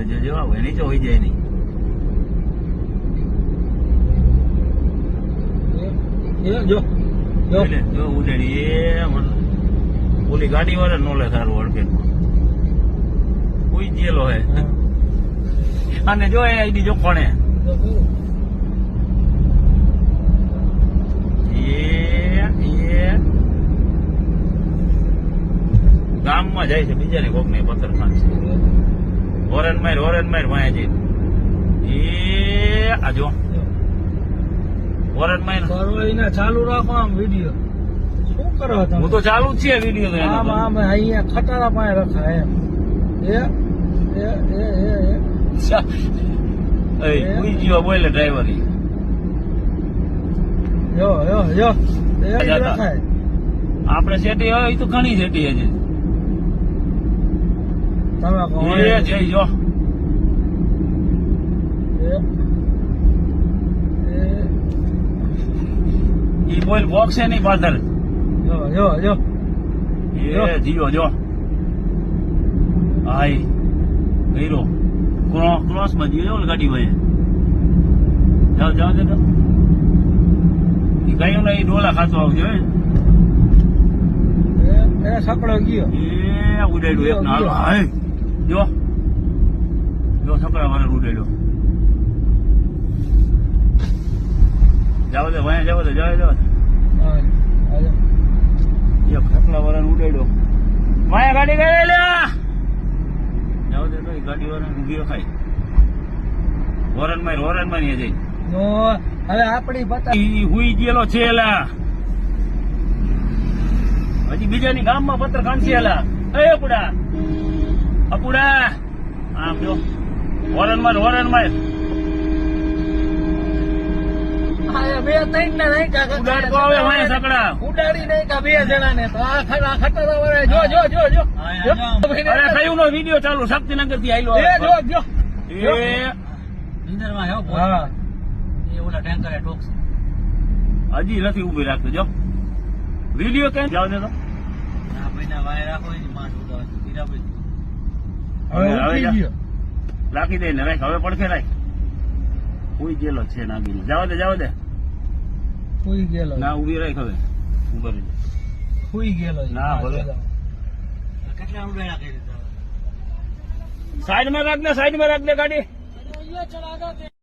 જો હવે નીચે હોઈ જાય નહીં. જો જો જો ઉડેડી એ ઓલી ગાડી વાળા નો લે સારું અડકે કોઈ જેલો હે. અને જો એ આઈડી જો કોણે ગામમાં જાય છે બીજાને કોક ને પથ્થર ખાન છે. ઓરન માર વાયા છે એ આ જો ઓરન માર એને ચાલુ રાખો આમ વિડીયો શું કરો તમે? હું તો ચાલુ જ છે વિડીયો તો આમ આમ અહીંયા ખટારા પાસે રખાય એમ એ કોઈ જીવા બોલે ડ્રાઈવર જો જો જો એ રખાય. આપણે સેટી હોય તો ઘણી સેટી હજી તમે કહો એ જઈ જો ઈ બોલ બોક્સ છે નહીં પાછળ જો જો જો એ જીવો જો આઈ ગઈરો ક્રોસ માં જીવો ગાડી ભાઈ જાઓ જાઓ જતો ઈ કયું નહીં ડોલા ખાતો આવજો એ સકડો ગયો એ ઉડાડ્યું એક નાલો હાય જો જો સકડા વાળા ઉડાડ્યો જાવ દે ભાઈ જાવ દે જાવ જાવ એક સકડા વાળા ઉડાડ્યો માયા ગાડી ગઈ લે જાવ દે તો ગાડી વાળા ઉભી ખાય હોરન માર ને જઈ નો હવે આપણી પતા ઈ હુઈ ગયેલો છે એલા હજી બીજાની ગામમાં પત્ર કાંસી એલા એ અપુડા આમ જો હોરન માર બે ત્રણ ને નહીં ઉડાડતો આવે વાય સકડા ઉડાડી નહીં કા બે જણા ને તો આ ખટારા વાળા જો જો જો જો અરે કયું નો વિડીયો ચાલુ શક્તિનગર થી આયલો એ જો જો એ નીંદર માં હે હા એ ઓલા ટેન્કરે ઠોકશે હજી નથી ઉભી રાખતો જો વિડીયો કેમ જાવ દે તો આ ભાઈના વાય રાખો ને માં ઉડાવ બરાબર હવે રાખી દે ને રાખ હવે પડખે રાખ કોઈ ગયેલો છે નાગીનો જાવ દે હુઈ ગયેલો ના ઉભી રાખ હવે ઉભા રહી હુઈ ગયેલો ના ભલે કેટલા ઉડાડ્યા કરી સાઈડ માં રાખ દે ગાડી ये चला दो